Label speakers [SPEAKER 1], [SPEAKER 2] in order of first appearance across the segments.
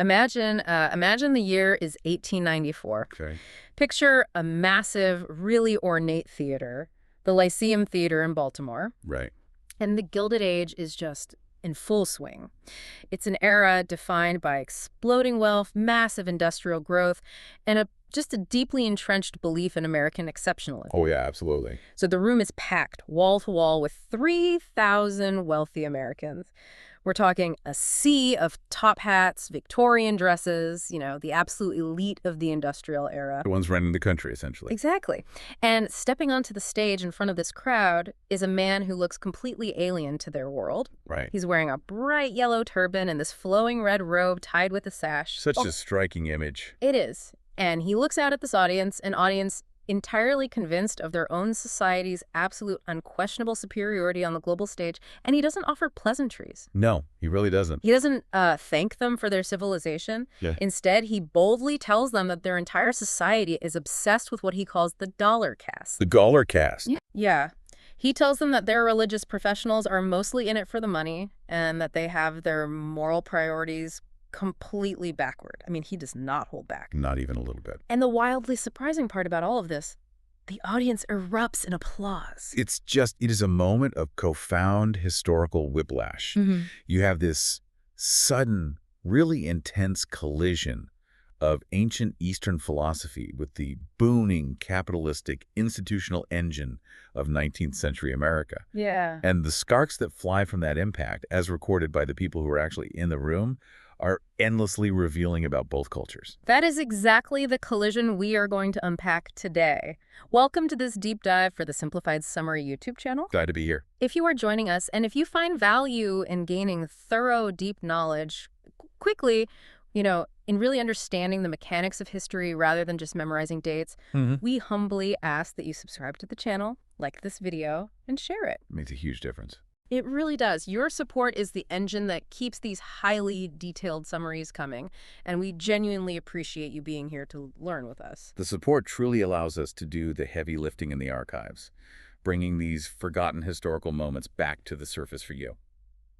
[SPEAKER 1] Imagine the year is 1894.
[SPEAKER 2] Okay.
[SPEAKER 1] Picture a massive, really ornate theater, the Lyceum Theater in Baltimore,
[SPEAKER 2] Right.
[SPEAKER 1] and the Gilded Age is just in full swing. It's an era defined by exploding wealth, massive industrial growth, and just a deeply entrenched belief in American exceptionalism.
[SPEAKER 2] Oh, yeah, absolutely.
[SPEAKER 1] So the room is packed wall to wall with 3,000 wealthy Americans. We're talking a sea of top hats, Victorian dresses, the absolute elite of the industrial era.
[SPEAKER 2] The ones running the country, essentially.
[SPEAKER 1] Exactly. And stepping onto the stage in front of this crowd is a man who looks completely alien to their world.
[SPEAKER 2] Right.
[SPEAKER 1] He's wearing a bright yellow turban and this flowing red robe tied with a sash.
[SPEAKER 2] Such a striking image.
[SPEAKER 1] It is. And he looks out at this audience, an audience entirely convinced of their own society's absolute unquestionable superiority on the global stage, and he doesn't offer pleasantries.
[SPEAKER 2] No, he really doesn't.
[SPEAKER 1] He doesn't thank them for their civilization.
[SPEAKER 2] Yeah.
[SPEAKER 1] Instead, he boldly tells them that their entire society is obsessed with what he calls the dollar caste.
[SPEAKER 2] The dollar caste.
[SPEAKER 1] Yeah. He tells them that their religious professionals are mostly in it for the money and that they have their moral priorities completely backward. I mean, he does not hold back.
[SPEAKER 2] Not even a little bit.
[SPEAKER 1] And the wildly surprising part about all of this, the audience erupts in applause.
[SPEAKER 2] It is a moment of profound historical whiplash. You have this sudden, really intense collision of ancient Eastern philosophy with the booming, capitalistic, institutional engine of 19th century America.
[SPEAKER 1] Yeah.
[SPEAKER 2] And the sparks that fly from that impact, as recorded by the people who are actually in the room, are endlessly revealing about both cultures.
[SPEAKER 1] That is exactly the collision we are going to unpack today. Welcome to this deep dive for the Simplified Summary YouTube channel.
[SPEAKER 2] Glad to be here.
[SPEAKER 1] If you are joining us, and if you find value in gaining thorough, deep knowledge quickly, in really understanding the mechanics of history rather than just memorizing dates, we humbly ask that you subscribe to the channel, like this video, and share it.
[SPEAKER 2] It makes a huge difference.
[SPEAKER 1] It really does. Your support is the engine that keeps these highly detailed summaries coming, and we genuinely appreciate you being here to learn with us.
[SPEAKER 2] The support truly allows us to do the heavy lifting in the archives, bringing these forgotten historical moments back to the surface for you.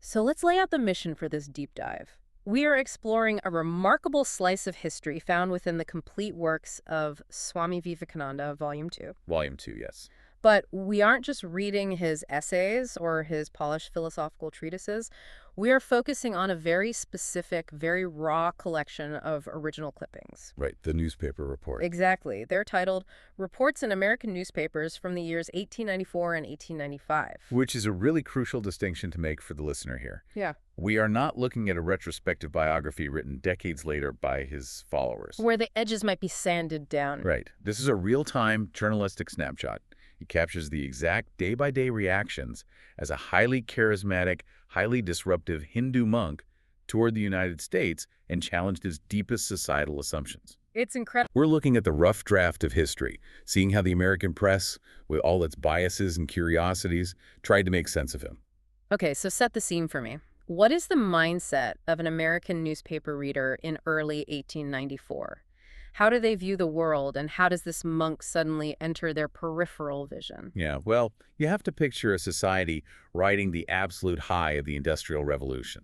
[SPEAKER 1] So let's lay out the mission for this deep dive. We are exploring a remarkable slice of history found within the complete works of Swami Vivekananda, Volume 2.
[SPEAKER 2] Volume 2, yes.
[SPEAKER 1] But we aren't just reading his essays or his polished philosophical treatises. We are focusing on a very specific, very raw collection of original clippings.
[SPEAKER 2] Right, the newspaper report.
[SPEAKER 1] Exactly. They're titled Reports in American Newspapers from the years 1894 and 1895.
[SPEAKER 2] Which is a really crucial distinction to make for the listener here.
[SPEAKER 1] Yeah.
[SPEAKER 2] We are not looking at a retrospective biography written decades later by his followers.
[SPEAKER 1] Where the edges might be sanded down.
[SPEAKER 2] Right. This is a real-time journalistic snapshot. He captures the exact day-by-day reactions as a highly charismatic, highly disruptive Hindu monk toured the United States and challenged his deepest societal assumptions.
[SPEAKER 1] It's incredible.
[SPEAKER 2] We're looking at the rough draft of history, seeing how the American press, with all its biases and curiosities, tried to make sense of him.
[SPEAKER 1] Okay, so set the scene for me. What is the mindset of an American newspaper reader in early 1894? How do they view the world, and how does this monk suddenly enter their peripheral vision?
[SPEAKER 2] Yeah, well, you have to picture a society riding the absolute high of the Industrial Revolution.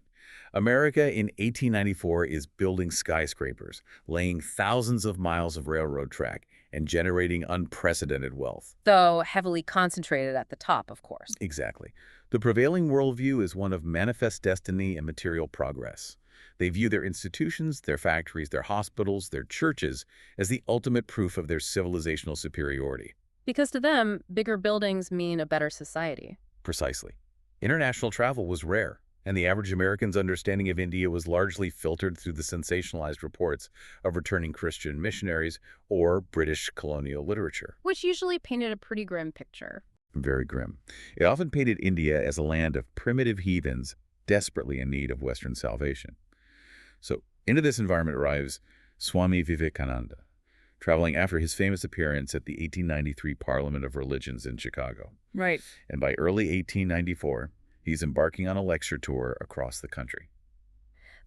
[SPEAKER 2] America in 1894 is building skyscrapers, laying thousands of miles of railroad track, and generating unprecedented wealth.
[SPEAKER 1] Though heavily concentrated at the top, of course.
[SPEAKER 2] Exactly. The prevailing worldview is one of manifest destiny and material progress. They view their institutions, their factories, their hospitals, their churches as the ultimate proof of their civilizational superiority.
[SPEAKER 1] Because to them, bigger buildings mean a better society.
[SPEAKER 2] Precisely. International travel was rare, and the average American's understanding of India was largely filtered through the sensationalized reports of returning Christian missionaries or British colonial literature.
[SPEAKER 1] Which usually painted a pretty grim picture.
[SPEAKER 2] Very grim. It often painted India as a land of primitive heathens desperately in need of Western salvation. So into this environment arrives Swami Vivekananda, traveling after his famous appearance at the 1893 Parliament of Religions in Chicago.
[SPEAKER 1] Right.
[SPEAKER 2] And by early 1894, he's embarking on a lecture tour across the country.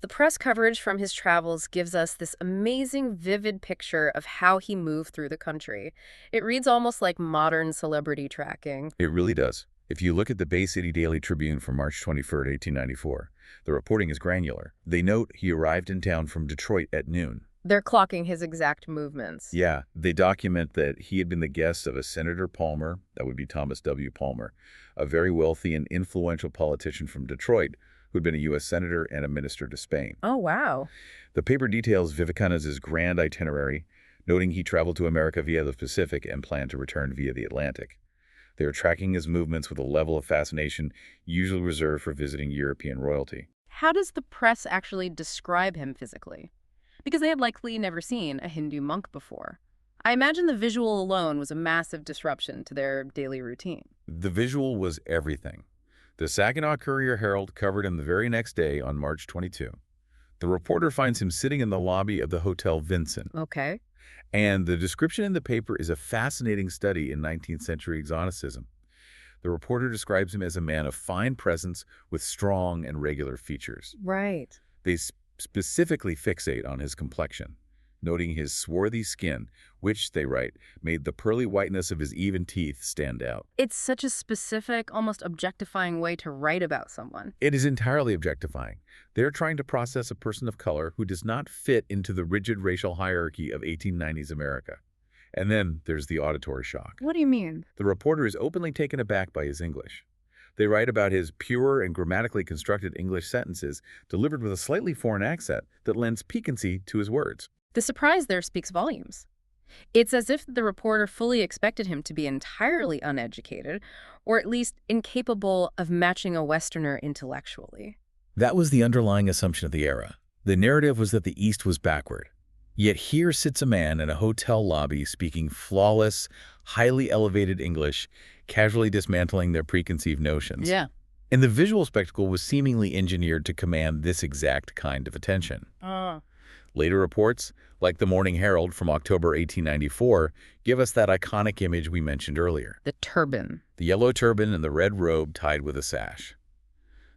[SPEAKER 1] The press coverage from his travels gives us this amazing, vivid picture of how he moved through the country. It reads almost like modern celebrity tracking.
[SPEAKER 2] It really does. If you look at the Bay City Daily Tribune from March 23, 1894, The reporting is granular. They note he arrived in town from Detroit at noon.
[SPEAKER 1] They're clocking his exact movements.
[SPEAKER 2] Yeah, they document that he had been the guest of a Senator Palmer, that would be Thomas W. Palmer, a very wealthy and influential politician from Detroit who'd been a U.S. Senator and a minister to Spain.
[SPEAKER 1] Oh, wow.
[SPEAKER 2] The paper details Vivekananda's grand itinerary, noting he traveled to America via the Pacific and planned to return via the Atlantic. They are tracking his movements with a level of fascination usually reserved for visiting European royalty.
[SPEAKER 1] How does the press actually describe him physically? Because they had likely never seen a Hindu monk before. I imagine the visual alone was a massive disruption to their daily routine.
[SPEAKER 2] The visual was everything. The Saginaw Courier-Herald covered him the very next day on March 22. The reporter finds him sitting in the lobby of the Hotel Vincent.
[SPEAKER 1] Okay.
[SPEAKER 2] And the description in the paper is a fascinating study in 19th century exoticism. The reporter describes him as a man of fine presence with strong and regular features.
[SPEAKER 1] Right.
[SPEAKER 2] They specifically fixate on his complexion, noting his swarthy skin, which, they write, made the pearly whiteness of his even teeth stand out.
[SPEAKER 1] It's such a specific, almost objectifying way to write about someone.
[SPEAKER 2] It is entirely objectifying. They're trying to process a person of color who does not fit into the rigid racial hierarchy of 1890s America. And then there's the auditory shock.
[SPEAKER 1] What do you mean?
[SPEAKER 2] The reporter is openly taken aback by his English. They write about his pure and grammatically constructed English sentences delivered with a slightly foreign accent that lends piquancy to his words.
[SPEAKER 1] The surprise there speaks volumes. It's as if the reporter fully expected him to be entirely uneducated, or at least incapable of matching a Westerner intellectually.
[SPEAKER 2] That was the underlying assumption of the era. The narrative was that the East was backward. Yet here sits a man in a hotel lobby speaking flawless, highly elevated English, casually dismantling their preconceived notions.
[SPEAKER 1] Yeah.
[SPEAKER 2] And the visual spectacle was seemingly engineered to command this exact kind of attention. Later reports, like the Morning Herald from October 1894, give us that iconic image we mentioned earlier.
[SPEAKER 1] The turban.
[SPEAKER 2] The yellow turban and the red robe tied with a sash.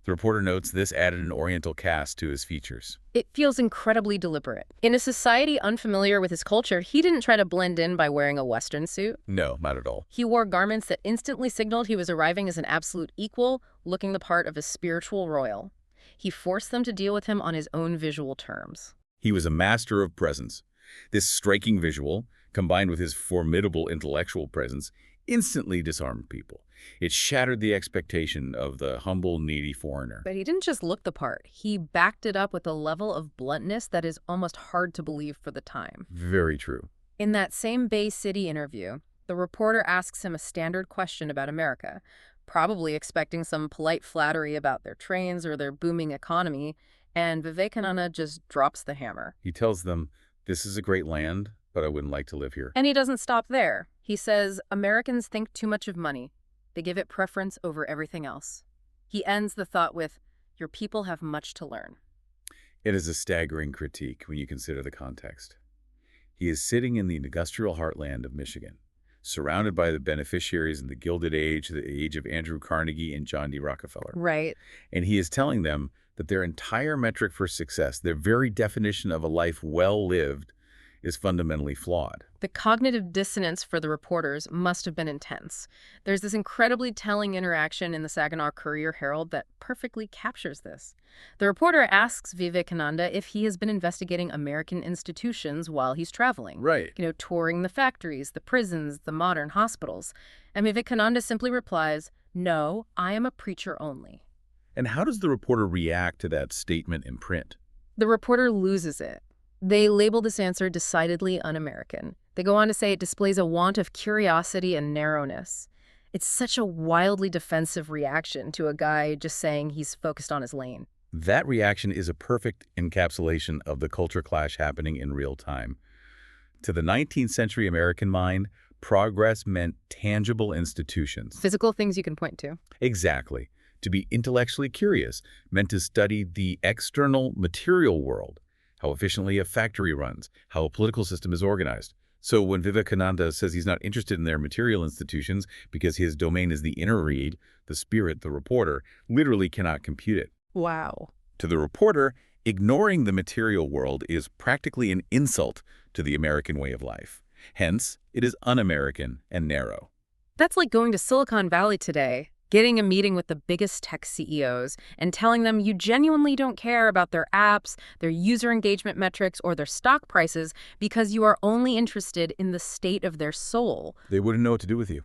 [SPEAKER 2] The reporter notes this added an Oriental cast to his features.
[SPEAKER 1] It feels incredibly deliberate. In a society unfamiliar with his culture, he didn't try to blend in by wearing a Western suit.
[SPEAKER 2] No, not at all.
[SPEAKER 1] He wore garments that instantly signaled he was arriving as an absolute equal, looking the part of a spiritual royal. He forced them to deal with him on his own visual terms.
[SPEAKER 2] He was a master of presence. This striking visual, combined with his formidable intellectual presence, instantly disarmed people. It shattered the expectation of the humble, needy foreigner.
[SPEAKER 1] But he didn't just look the part. He backed it up with a level of bluntness that is almost hard to believe for the time.
[SPEAKER 2] Very true.
[SPEAKER 1] In that same Bay City interview, the reporter asks him a standard question about America, probably expecting some polite flattery about their trains or their booming economy, and Vivekananda just drops the hammer.
[SPEAKER 2] He tells them, "This is a great land, but I wouldn't like to live here."
[SPEAKER 1] And he doesn't stop there. He says, Americans think too much of money. They give it preference over everything else. He ends the thought with, your people have much to learn.
[SPEAKER 2] It is a staggering critique when you consider the context. He is sitting in the industrial heartland of Michigan, surrounded by the beneficiaries in the Gilded Age, the age of Andrew Carnegie and John D. Rockefeller.
[SPEAKER 1] Right.
[SPEAKER 2] And he is telling them that their entire metric for success, their very definition of a life well lived, is fundamentally flawed.
[SPEAKER 1] The cognitive dissonance for the reporters must have been intense. There's this incredibly telling interaction in the Saginaw Courier-Herald that perfectly captures this. The reporter asks Vivekananda if he has been investigating American institutions while he's traveling.
[SPEAKER 2] Right.
[SPEAKER 1] Touring the factories, the prisons, the modern hospitals. And Vivekananda simply replies, no, I am a preacher only.
[SPEAKER 2] And how does the reporter react to that statement in print?
[SPEAKER 1] The reporter loses it. They label this answer decidedly un-American. They go on to say it displays a want of curiosity and narrowness. It's such a wildly defensive reaction to a guy just saying he's focused on his lane.
[SPEAKER 2] That reaction is a perfect encapsulation of the culture clash happening in real time. To the 19th century American mind, progress meant tangible institutions.
[SPEAKER 1] Physical things you can point to.
[SPEAKER 2] Exactly. To be intellectually curious meant to study the external material world, how efficiently a factory runs, how a political system is organized. So when Vivekananda says he's not interested in their material institutions because his domain is the inner read, the spirit, the reporter, literally cannot compute it.
[SPEAKER 1] Wow.
[SPEAKER 2] To the reporter, ignoring the material world is practically an insult to the American way of life. Hence, it is un-American and narrow.
[SPEAKER 1] That's like going to Silicon Valley today, getting a meeting with the biggest tech CEOs and telling them you genuinely don't care about their apps, their user engagement metrics, or their stock prices because you are only interested in the state of their soul.
[SPEAKER 2] They wouldn't know what to do with you.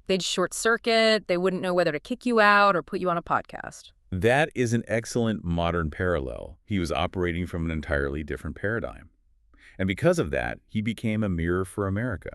[SPEAKER 1] They'd short circuit, they wouldn't know whether to kick you out or put you on a podcast.
[SPEAKER 2] That is an excellent modern parallel. He was operating from an entirely different paradigm. And because of that, he became a mirror for America.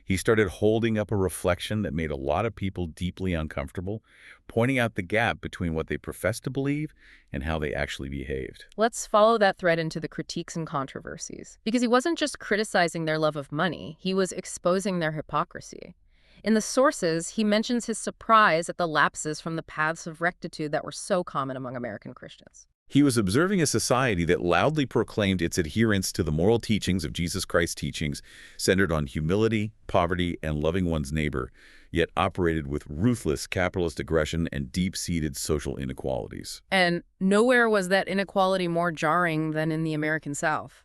[SPEAKER 2] He started holding up a reflection that made a lot of people deeply uncomfortable, pointing out the gap between what they professed to believe and how they actually behaved.
[SPEAKER 1] Let's follow that thread into the critiques and controversies. Because he wasn't just criticizing their love of money, he was exposing their hypocrisy. In the sources, he mentions his surprise at the lapses from the paths of rectitude that were so common among American Christians.
[SPEAKER 2] He was observing a society that loudly proclaimed its adherence to the moral teachings of Jesus Christ's teachings, centered on humility, poverty, and loving one's neighbor, yet operated with ruthless capitalist aggression and deep-seated social inequalities.
[SPEAKER 1] And nowhere was that inequality more jarring than in the American South.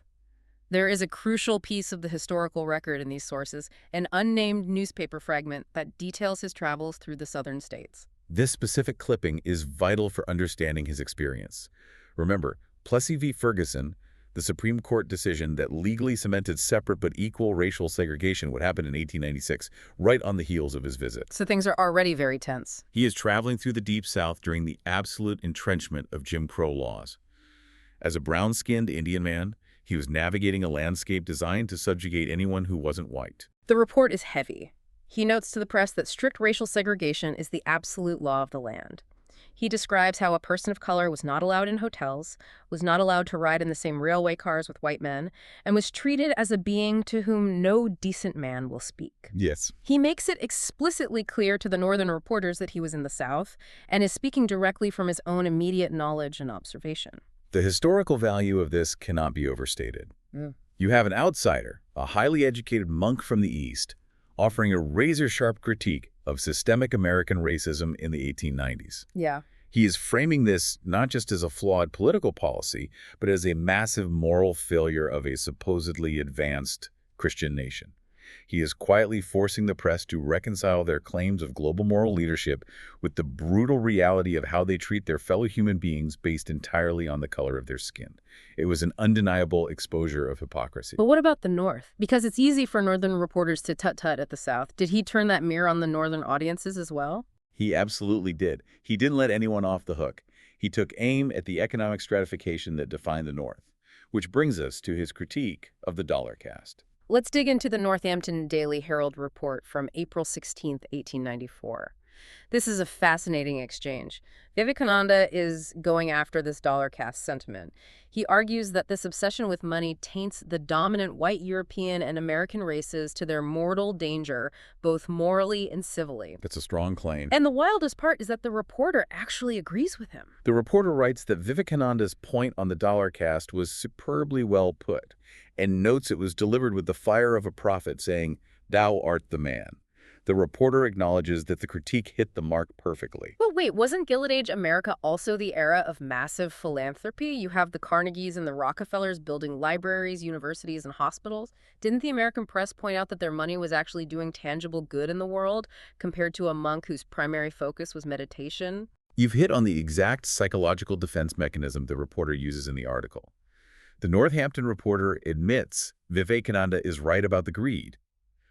[SPEAKER 1] There is a crucial piece of the historical record in these sources, an unnamed newspaper fragment that details his travels through the southern states.
[SPEAKER 2] This specific clipping is vital for understanding his experience. Remember, Plessy v. Ferguson, the Supreme Court decision that legally cemented separate but equal racial segregation, would happen in 1896, right on the heels of his visit.
[SPEAKER 1] So things are already very tense.
[SPEAKER 2] He is traveling through the Deep South during the absolute entrenchment of Jim Crow laws. As a brown-skinned Indian man, he was navigating a landscape designed to subjugate anyone who wasn't white.
[SPEAKER 1] The report is heavy. He notes to the press that strict racial segregation is the absolute law of the land. He describes how a person of color was not allowed in hotels, was not allowed to ride in the same railway cars with white men, and was treated as a being to whom no decent man will speak.
[SPEAKER 2] Yes.
[SPEAKER 1] He makes it explicitly clear to the northern reporters that he was in the South and is speaking directly from his own immediate knowledge and observation.
[SPEAKER 2] The historical value of this cannot be overstated.
[SPEAKER 1] Mm.
[SPEAKER 2] You have an outsider, a highly educated monk from the East, offering a razor-sharp critique of systemic American racism in the 1890s.
[SPEAKER 1] Yeah.
[SPEAKER 2] He is framing this not just as a flawed political policy, but as a massive moral failure of a supposedly advanced Christian nation. He is quietly forcing the press to reconcile their claims of global moral leadership with the brutal reality of how they treat their fellow human beings based entirely on the color of their skin. It was an undeniable exposure of hypocrisy.
[SPEAKER 1] But what about the North? Because it's easy for northern reporters to tut-tut at the South. Did he turn that mirror on the northern audiences as well?
[SPEAKER 2] He absolutely did. He didn't let anyone off the hook. He took aim at the economic stratification that defined the North, which brings us to his critique of the dollar caste.
[SPEAKER 1] Let's dig into the Northampton Daily Herald report from April 16, 1894. This is a fascinating exchange. Vivekananda is going after this dollar caste sentiment. He argues that this obsession with money taints the dominant white European and American races to their mortal danger, both morally and civilly.
[SPEAKER 2] That's a strong claim.
[SPEAKER 1] And the wildest part is that the reporter actually agrees with him.
[SPEAKER 2] The reporter writes that Vivekananda's point on the dollar caste was superbly well put, and notes it was delivered with the fire of a prophet, saying, "Thou art the man." The reporter acknowledges that the critique hit the mark perfectly.
[SPEAKER 1] But wait, wasn't Gilded Age America also the era of massive philanthropy? You have the Carnegies and the Rockefellers building libraries, universities, and hospitals. Didn't the American press point out that their money was actually doing tangible good in the world compared to a monk whose primary focus was meditation?
[SPEAKER 2] You've hit on the exact psychological defense mechanism the reporter uses in the article. The Northampton reporter admits Vivekananda is right about the greed,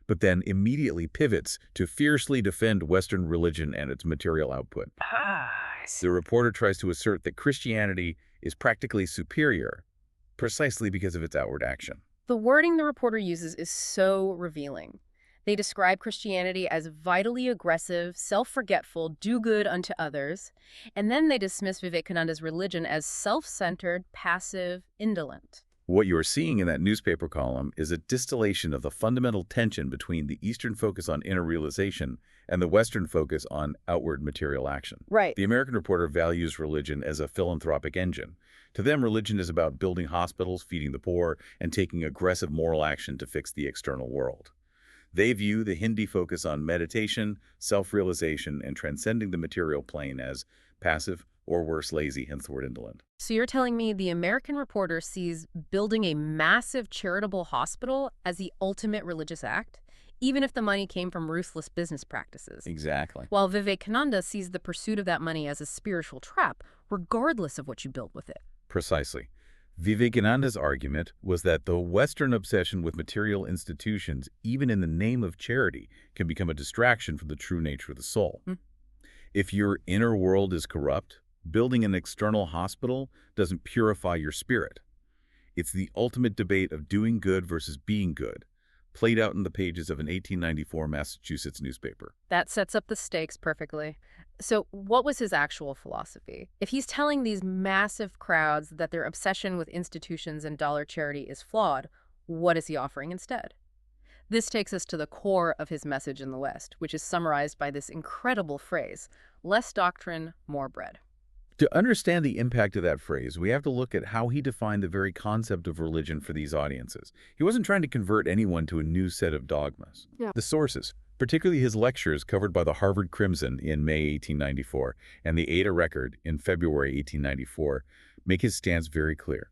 [SPEAKER 2] but then immediately pivots to fiercely defend Western religion and its material output.
[SPEAKER 1] I see.
[SPEAKER 2] The reporter tries to assert that Christianity is practically superior, precisely because of its outward action.
[SPEAKER 1] The wording the reporter uses is so revealing. They describe Christianity as vitally aggressive, self-forgetful, do good unto others, and then they dismiss Vivekananda's religion as self-centered, passive, indolent.
[SPEAKER 2] What you are seeing in that newspaper column is a distillation of the fundamental tension between the Eastern focus on inner realization and the Western focus on outward material action.
[SPEAKER 1] Right.
[SPEAKER 2] The American reporter values religion as a philanthropic engine. To them, religion is about building hospitals, feeding the poor, and taking aggressive moral action to fix the external world. They view the Hindi focus on meditation, self-realization, and transcending the material plane as passive, or worse, lazy, hence the word indolent.
[SPEAKER 1] So you're telling me the American reporter sees building a massive charitable hospital as the ultimate religious act, even if the money came from ruthless business practices.
[SPEAKER 2] Exactly.
[SPEAKER 1] While Vivekananda sees the pursuit of that money as a spiritual trap, regardless of what you build with it.
[SPEAKER 2] Precisely. Vivekananda's argument was that the Western obsession with material institutions, even in the name of charity, can become a distraction from the true nature of the soul. If your inner world is corrupt, building an external hospital doesn't purify your spirit. It's the ultimate debate of doing good versus being good, played out in the pages of an 1894 Massachusetts newspaper.
[SPEAKER 1] That sets up the stakes perfectly. So what was his actual philosophy? If he's telling these massive crowds that their obsession with institutions and dollar charity is flawed, what is he offering instead? This takes us to the core of his message in the West, which is summarized by this incredible phrase, less doctrine, more bread.
[SPEAKER 2] To understand the impact of that phrase, we have to look at how he defined the very concept of religion for these audiences. He wasn't trying to convert anyone to a new set of dogmas. The sources, particularly his lectures covered by the Harvard Crimson in May 1894 and the Ada Record in February 1894, make his stance very clear.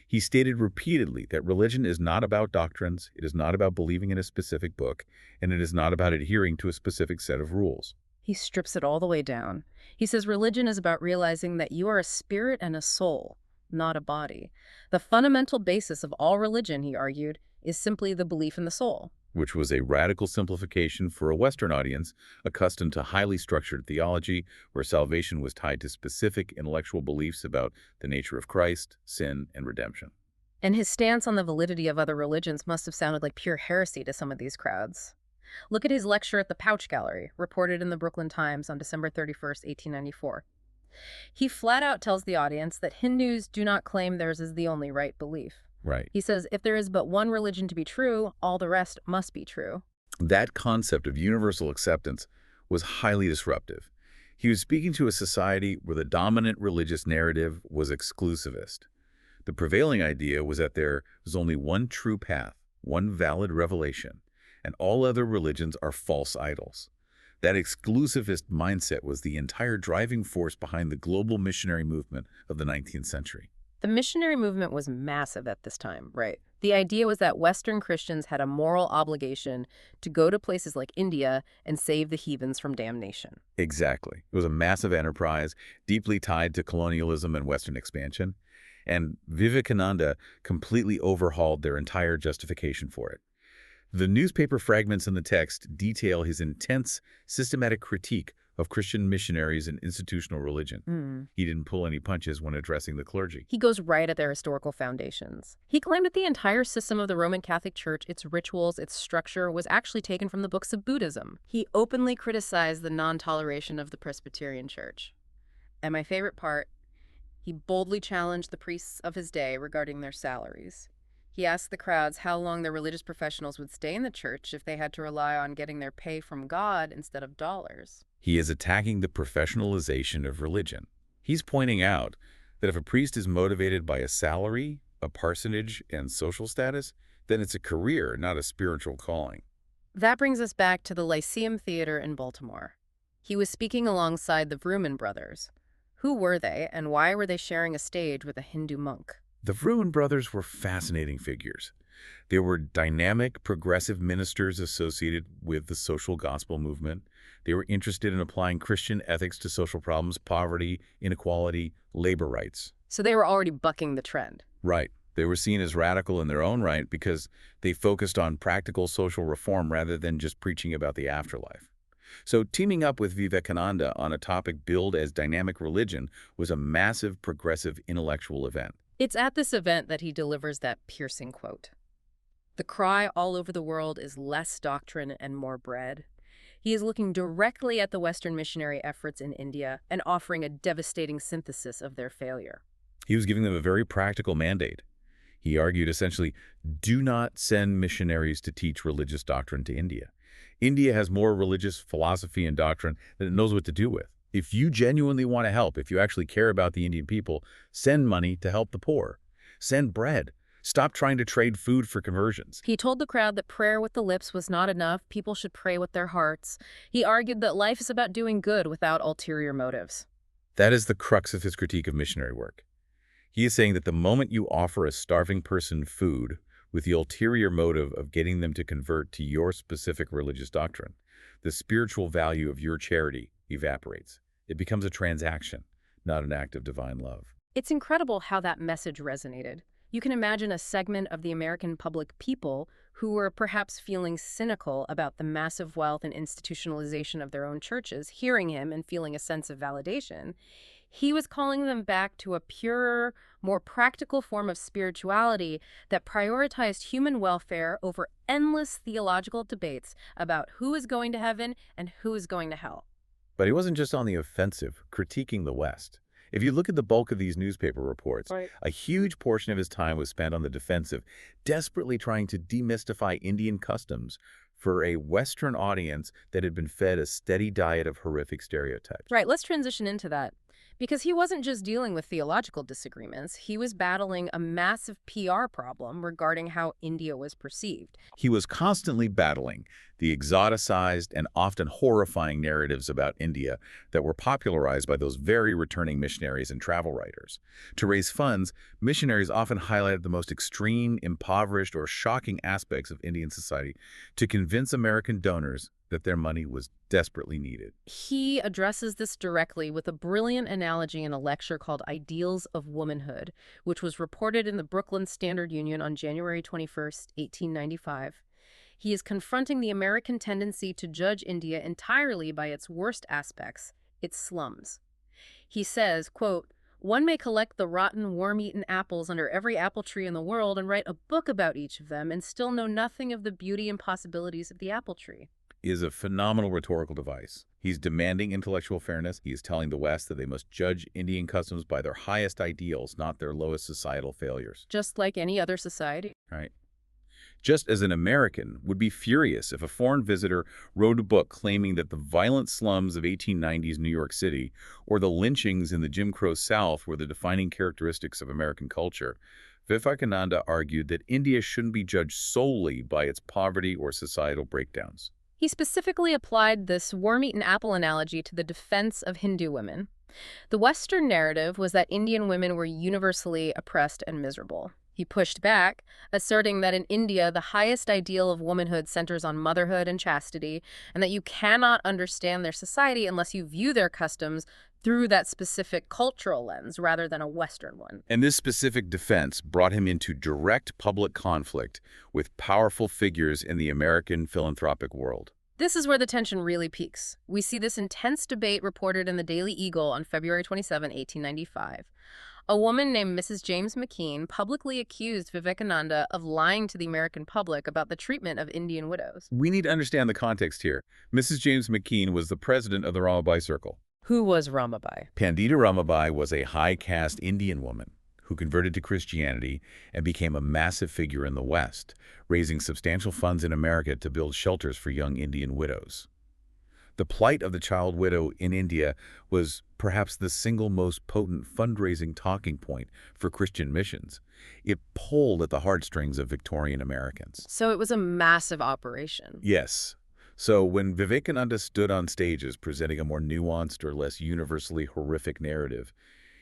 [SPEAKER 2] He stated repeatedly that religion is not about doctrines, it is not about believing in a specific book, and it is not about adhering to a specific set of rules.
[SPEAKER 1] He strips it all the way down. He says religion is about realizing that you are a spirit and a soul, not a body. The fundamental basis of all religion, he argued, is simply the belief in the soul.
[SPEAKER 2] Which was a radical simplification for a Western audience accustomed to highly structured theology where salvation was tied to specific intellectual beliefs about the nature of Christ, sin, and redemption.
[SPEAKER 1] And his stance on the validity of other religions must have sounded like pure heresy to some of these crowds. Look at his lecture at the Pouch Gallery, reported in the Brooklyn Times on December 31st, 1894. He flat out tells the audience that Hindus do not claim theirs is the only right belief.
[SPEAKER 2] Right.
[SPEAKER 1] He says if there is but one religion to be true, all the rest must be true.
[SPEAKER 2] That concept of universal acceptance was highly disruptive. He was speaking to a society where the dominant religious narrative was exclusivist. The prevailing idea was that there was only one true path, one valid revelation, and all other religions are false idols. That exclusivist mindset was the entire driving force behind the global missionary movement of the 19th century.
[SPEAKER 1] The missionary movement was massive at this time, right? The idea was that Western Christians had a moral obligation to go to places like India and save the heathens from damnation.
[SPEAKER 2] Exactly. It was a massive enterprise, deeply tied to colonialism and Western expansion, and Vivekananda completely overhauled their entire justification for it. The newspaper fragments in the text detail his intense, systematic critique of Christian missionaries and institutional religion. He didn't pull any punches when addressing the clergy.
[SPEAKER 1] He goes right at their historical foundations. He claimed that the entire system of the Roman Catholic Church, its rituals, its structure, was actually taken from the books of Buddhism. He openly criticized the non-toleration of the Presbyterian Church. And my favorite part, he boldly challenged the priests of his day regarding their salaries. He asked the crowds how long the religious professionals would stay in the church if they had to rely on getting their pay from God instead of dollars.
[SPEAKER 2] He is attacking the professionalization of religion. He's pointing out that if a priest is motivated by a salary, a parsonage, and social status, then it's a career, not a spiritual calling.
[SPEAKER 1] That brings us back to the Lyceum Theater in Baltimore. He was speaking alongside the Vrooman brothers. Who were they, and why were they sharing a stage with a Hindu monk?
[SPEAKER 2] The Vrooman brothers were fascinating figures. They were dynamic, progressive ministers associated with the social gospel movement. They were interested in applying Christian ethics to social problems, poverty, inequality, labor rights.
[SPEAKER 1] So they were already bucking the trend.
[SPEAKER 2] Right. They were seen as radical in their own right because they focused on practical social reform rather than just preaching about the afterlife. So teaming up with Vivekananda on a topic billed as dynamic religion was a massive, progressive intellectual event.
[SPEAKER 1] It's at this event that he delivers that piercing quote. The cry all over the world is less doctrine and more bread. He is looking directly at the Western missionary efforts in India and offering a devastating synthesis of their failure.
[SPEAKER 2] He was giving them a very practical mandate. He argued essentially, do not send missionaries to teach religious doctrine to India. India has more religious philosophy and doctrine than it knows what to do with. If you genuinely want to help, if you actually care about the Indian people, send money to help the poor. Send bread. Stop trying to trade food for conversions.
[SPEAKER 1] He told the crowd that prayer with the lips was not enough. People should pray with their hearts. He argued that life is about doing good without ulterior motives.
[SPEAKER 2] That is the crux of his critique of missionary work. He is saying that the moment you offer a starving person food, with the ulterior motive of getting them to convert to your specific religious doctrine. The spiritual value of your charity evaporates. It becomes a transaction, not an act of divine love.
[SPEAKER 1] It's incredible how that message resonated. You can imagine a segment of the American public people who were perhaps feeling cynical about the massive wealth and institutionalization of their own churches, hearing him and feeling a sense of validation. He was calling them back to a purer, more practical form of spirituality that prioritized human welfare over endless theological debates about who is going to heaven and who is going to hell.
[SPEAKER 2] But he wasn't just on the offensive, critiquing the West. If you look at the bulk of these newspaper reports,
[SPEAKER 1] Right.
[SPEAKER 2] a huge portion of his time was spent on the defensive, desperately trying to demystify Indian customs for a Western audience that had been fed a steady diet of horrific stereotypes.
[SPEAKER 1] Right, let's transition into that. Because he wasn't just dealing with theological disagreements, he was battling a massive PR problem regarding how India was perceived.
[SPEAKER 2] He was constantly battling the exoticized and often horrifying narratives about India that were popularized by those very returning missionaries and travel writers. To raise funds, missionaries often highlighted the most extreme, impoverished, or shocking aspects of Indian society to convince American donors that their money was desperately needed.
[SPEAKER 1] He addresses this directly with a brilliant analogy in a lecture called Ideals of Womanhood, which was reported in the Brooklyn Standard Union on January 21st, 1895. He is confronting the American tendency to judge India entirely by its worst aspects, its slums. He says, quote, "One may collect the rotten, worm-eaten apples under every apple tree in the world and write a book about each of them and still know nothing of the beauty and possibilities of the apple tree."
[SPEAKER 2] Is a phenomenal rhetorical device. He's demanding intellectual fairness. He is telling the West that they must judge Indian customs by their highest ideals, not their lowest societal failures.
[SPEAKER 1] Just like any other society.
[SPEAKER 2] Right? Just as an American would be furious if a foreign visitor wrote a book claiming that the violent slums of 1890s New York City or the lynchings in the Jim Crow South were the defining characteristics of American culture, Vivekananda argued that India shouldn't be judged solely by its poverty or societal breakdowns.
[SPEAKER 1] He specifically applied this worm-eaten apple analogy to the defense of Hindu women. The Western narrative was that Indian women were universally oppressed and miserable. He pushed back, asserting that in India, the highest ideal of womanhood centers on motherhood and chastity, and that you cannot understand their society unless you view their customs through that specific cultural lens rather than a Western one.
[SPEAKER 2] And this specific defense brought him into direct public conflict with powerful figures in the American philanthropic world.
[SPEAKER 1] This is where the tension really peaks. We see this intense debate reported in the Daily Eagle on February 27, 1895. A woman named Mrs. James McKean publicly accused Vivekananda of lying to the American public about the treatment of Indian widows.
[SPEAKER 2] We need to understand the context here. Mrs. James McKean was the president of the Ramabai Circle.
[SPEAKER 1] Who was Ramabai?
[SPEAKER 2] Pandita Ramabai was a high-caste Indian woman who converted to Christianity and became a massive figure in the West, raising substantial funds in America to build shelters for young Indian widows. The plight of the child widow in India was perhaps the single most potent fundraising talking point for Christian missions. It pulled at the heartstrings of Victorian Americans.
[SPEAKER 1] So it was a massive operation.
[SPEAKER 2] Yes. So when Vivekananda stood on stages presenting a more nuanced or less universally horrific narrative,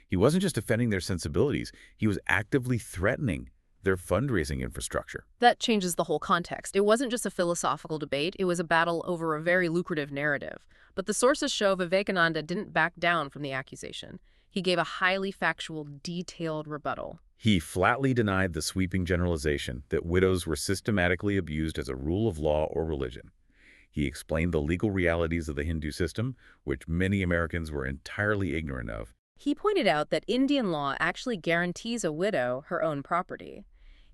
[SPEAKER 2] he wasn't just defending their sensibilities, he was actively threatening their fundraising infrastructure.
[SPEAKER 1] That changes the whole context. It wasn't just a philosophical debate, it was a battle over a very lucrative narrative. But the sources show Vivekananda didn't back down from the accusation. He gave a highly factual, detailed rebuttal.
[SPEAKER 2] He flatly denied the sweeping generalization that widows were systematically abused as a rule of law or religion. He explained the legal realities of the Hindu system, which many Americans were entirely ignorant of.
[SPEAKER 1] He pointed out that Indian law actually guarantees a widow her own property.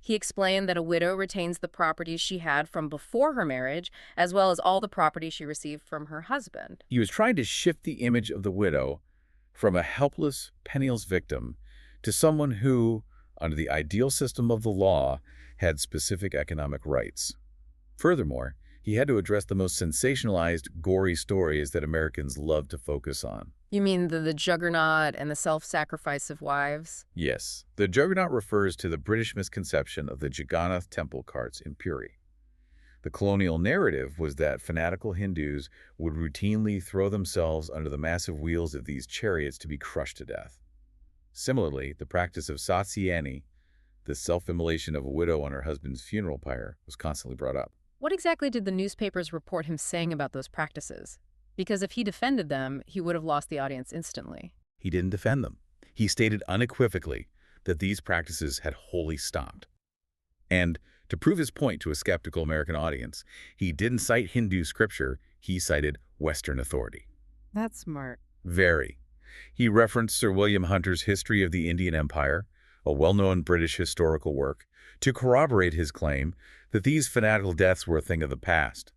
[SPEAKER 1] He explained that a widow retains the property she had from before her marriage, as well as all the property she received from her husband.
[SPEAKER 2] He was trying to shift the image of the widow from a helpless, penniless victim to someone who, under the ideal system of the law, had specific economic rights. Furthermore, he had to address the most sensationalized, gory stories that Americans love to focus on.
[SPEAKER 1] You mean the juggernaut and the self-sacrifice of wives?
[SPEAKER 2] Yes. The juggernaut refers to the British misconception of the Jagannath temple carts in Puri. The colonial narrative was that fanatical Hindus would routinely throw themselves under the massive wheels of these chariots to be crushed to death. Similarly, the practice of satyayani, The self-immolation of a widow on her husband's funeral pyre was constantly brought up.
[SPEAKER 1] What exactly did the newspapers report him saying about those practices? Because if he defended them, he would have lost the audience instantly.
[SPEAKER 2] He didn't defend them. He stated unequivocally that these practices had wholly stopped. And to prove his point to a skeptical American audience, he didn't cite Hindu scripture, he cited Western authority.
[SPEAKER 1] That's smart.
[SPEAKER 2] Very. He referenced Sir William Hunter's History of the Indian Empire, a well-known British historical work, to corroborate his claim that these fanatical deaths were a thing of the past.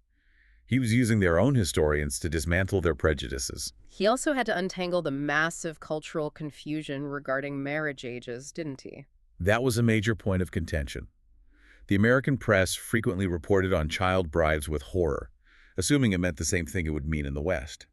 [SPEAKER 2] He was using their own historians to dismantle their prejudices.
[SPEAKER 1] He also had to untangle the massive cultural confusion regarding marriage ages, didn't he?
[SPEAKER 2] That was a major point of contention. The American press frequently reported on child brides with horror, assuming it meant the same thing it would mean in the West.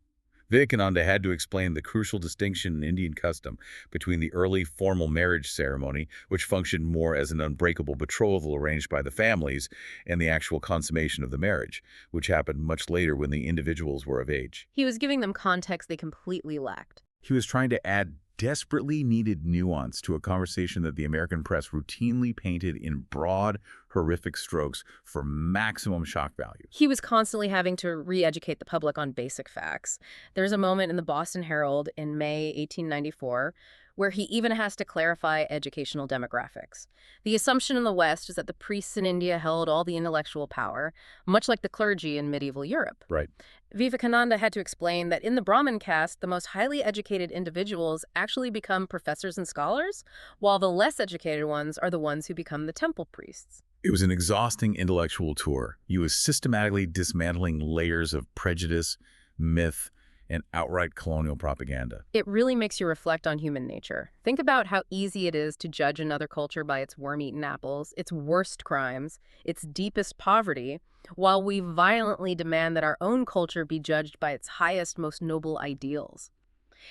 [SPEAKER 2] Vivekananda had to explain the crucial distinction in Indian custom between the early formal marriage ceremony, which functioned more as an unbreakable betrothal arranged by the families, and the actual consummation of the marriage, which happened much later when the individuals were of age.
[SPEAKER 1] He was giving them context they completely lacked.
[SPEAKER 2] He was trying to add desperately needed nuance to a conversation that the American press routinely painted in broad, horrific strokes for maximum shock value.
[SPEAKER 1] He was constantly having to re-educate the public on basic facts. There's a moment in the Boston Herald in May 1894 where he even has to clarify educational demographics. The assumption in the West is that the priests in India held all the intellectual power, much like the clergy in medieval Europe.
[SPEAKER 2] Right.
[SPEAKER 1] Vivekananda had to explain that in the Brahmin caste, the most highly educated individuals actually become professors and scholars, while the less educated ones are the ones who become the temple priests.
[SPEAKER 2] It was an exhausting intellectual tour. He was systematically dismantling layers of prejudice, myth, and outright colonial propaganda.
[SPEAKER 1] It really makes you reflect on human nature. Think about how easy it is to judge another culture by its worm-eaten apples, its worst crimes, its deepest poverty, while we violently demand that our own culture be judged by its highest, most noble ideals.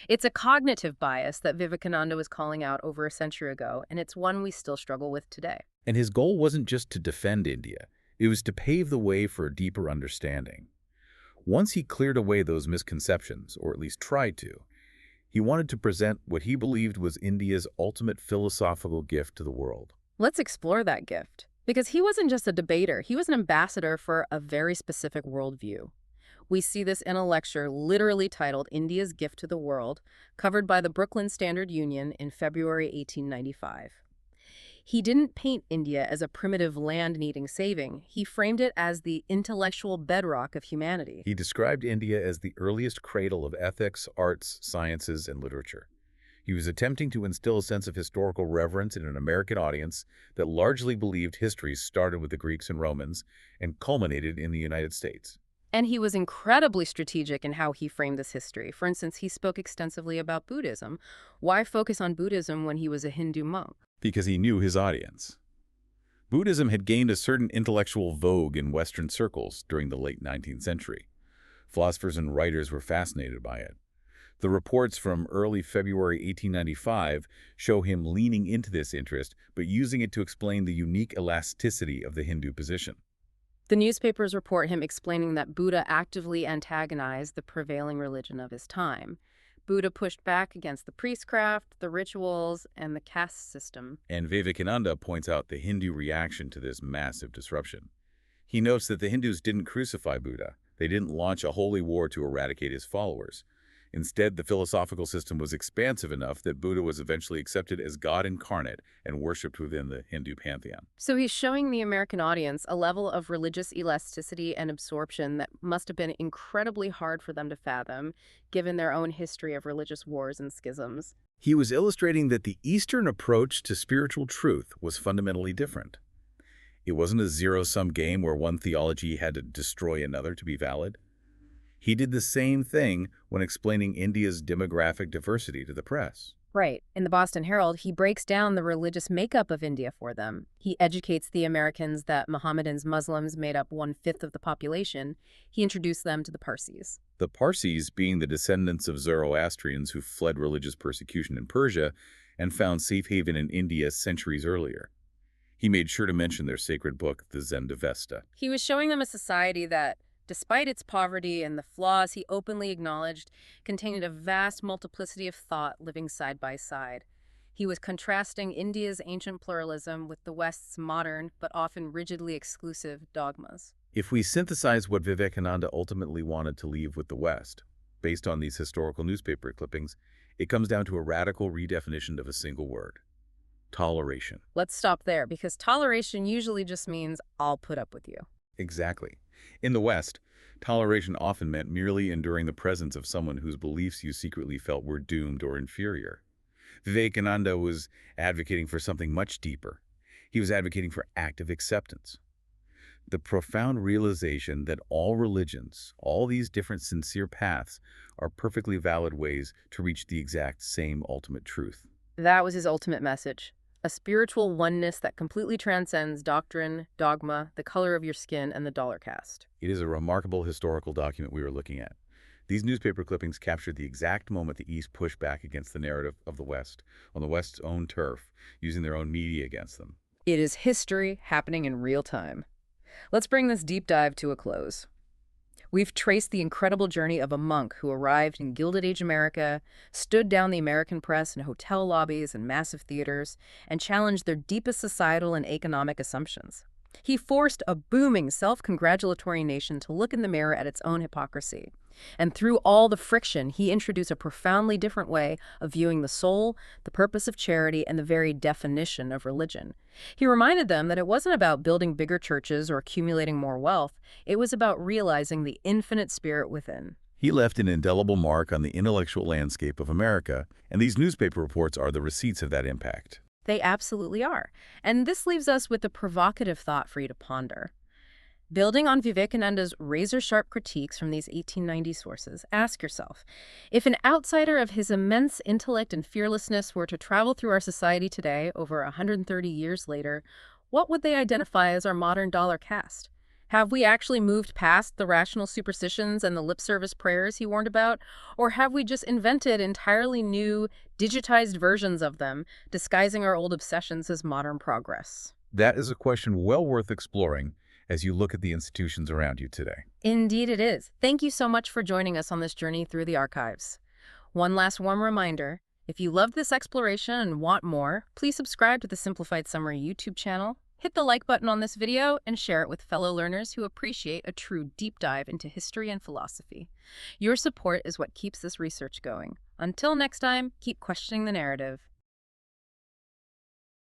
[SPEAKER 1] It's a cognitive bias that Vivekananda was calling out over a century ago, and it's one we still struggle with today.
[SPEAKER 2] And his goal wasn't just to defend India. It was to pave the way for a deeper understanding. Once he cleared away those misconceptions, or at least tried to, he wanted to present what he believed was India's ultimate philosophical gift to the world.
[SPEAKER 1] Let's explore that gift. Because he wasn't just a debater, he was an ambassador for a very specific worldview. We see this in a lecture literally titled India's Gift to the World, covered by the Brooklyn Standard Union in February 1895. He didn't paint India as a primitive land-needing saving. He framed it as the intellectual bedrock of humanity.
[SPEAKER 2] He described India as the earliest cradle of ethics, arts, sciences, and literature. He was attempting to instill a sense of historical reverence in an American audience that largely believed history started with the Greeks and Romans and culminated in the United States.
[SPEAKER 1] And he was incredibly strategic in how he framed this history. For instance, he spoke extensively about Buddhism. Why focus on Buddhism when he was a Hindu monk?
[SPEAKER 2] Because he knew his audience. Buddhism had gained a certain intellectual vogue in Western circles during the late 19th century. Philosophers and writers were fascinated by it. The reports from early February 1895 show him leaning into this interest, but using it to explain the unique elasticity of the Hindu position.
[SPEAKER 1] The newspapers report him explaining that Buddha actively antagonized the prevailing religion of his time. Buddha pushed back against the priestcraft, the rituals, and the caste system.
[SPEAKER 2] And Vivekananda points out the Hindu reaction to this massive disruption. He notes that the Hindus didn't crucify Buddha. They didn't launch a holy war to eradicate his followers. Instead, the philosophical system was expansive enough that Buddha was eventually accepted as God incarnate and worshipped within the Hindu pantheon.
[SPEAKER 1] So he's showing the American audience a level of religious elasticity and absorption that must have been incredibly hard for them to fathom, given their own history of religious wars and schisms.
[SPEAKER 2] He was illustrating that the Eastern approach to spiritual truth was fundamentally different. It wasn't a zero-sum game where one theology had to destroy another to be valid. He did the same thing when explaining India's demographic diversity to the press.
[SPEAKER 1] Right. In the Boston Herald, he breaks down the religious makeup of India for them. He educates the Americans that Mohammedans, Muslims made up 1/5 of the population. He introduced them to the Parsis.
[SPEAKER 2] The Parsis being the descendants of Zoroastrians who fled religious persecution in Persia and found safe haven in India centuries earlier. He made sure to mention their sacred book, the Zend-Avesta.
[SPEAKER 1] He was showing them a society that, despite its poverty and the flaws he openly acknowledged, contained a vast multiplicity of thought living side by side. He was contrasting India's ancient pluralism with the West's modern, but often rigidly exclusive, dogmas.
[SPEAKER 2] If we synthesize what Vivekananda ultimately wanted to leave with the West, based on these historical newspaper clippings, it comes down to a radical redefinition of a single word: toleration.
[SPEAKER 1] Let's stop there, because toleration usually just means I'll put up with you.
[SPEAKER 2] Exactly. In the West, toleration often meant merely enduring the presence of someone whose beliefs you secretly felt were doomed or inferior. Vivekananda was advocating for something much deeper. He was advocating for active acceptance. The profound realization that all religions, all these different sincere paths, are perfectly valid ways to reach the exact same ultimate truth.
[SPEAKER 1] That was his ultimate message. A spiritual oneness that completely transcends doctrine, dogma, the color of your skin, and the dollar caste.
[SPEAKER 2] It is a remarkable historical document we were looking at. These newspaper clippings captured the exact moment the East pushed back against the narrative of the West, on the West's own turf, using their own media against them.
[SPEAKER 1] It is history happening in real time. Let's bring this deep dive to a close. We've traced the incredible journey of a monk who arrived in Gilded Age America, stood down the American press in hotel lobbies and massive theaters, and challenged their deepest societal and economic assumptions. He forced a booming, self-congratulatory nation to look in the mirror at its own hypocrisy. And through all the friction, he introduced a profoundly different way of viewing the soul, the purpose of charity, and the very definition of religion. He reminded them that it wasn't about building bigger churches or accumulating more wealth. It was about realizing the infinite spirit within.
[SPEAKER 2] He left an indelible mark on the intellectual landscape of America, and these newspaper reports are the receipts of that impact.
[SPEAKER 1] They absolutely are. And this leaves us with a provocative thought for you to ponder. Building on Vivekananda's razor-sharp critiques from these 1890 sources, ask yourself, if an outsider of his immense intellect and fearlessness were to travel through our society today, over 130 years later, what would they identify as our modern dollar caste? Have we actually moved past the rational superstitions and the lip service prayers he warned about? Or have we just invented entirely new, digitized versions of them, disguising our old obsessions as modern progress?
[SPEAKER 2] That is a question well worth exploring as you look at the institutions around you today.
[SPEAKER 1] Indeed it is. Thank you so much for joining us on this journey through the archives. One last warm reminder, if you loved this exploration and want more, please subscribe to the Simplified Summary YouTube channel, hit the like button on this video, and share it with fellow learners who appreciate a true deep dive into history and philosophy. Your support is what keeps this research going. Until next time, keep questioning the narrative.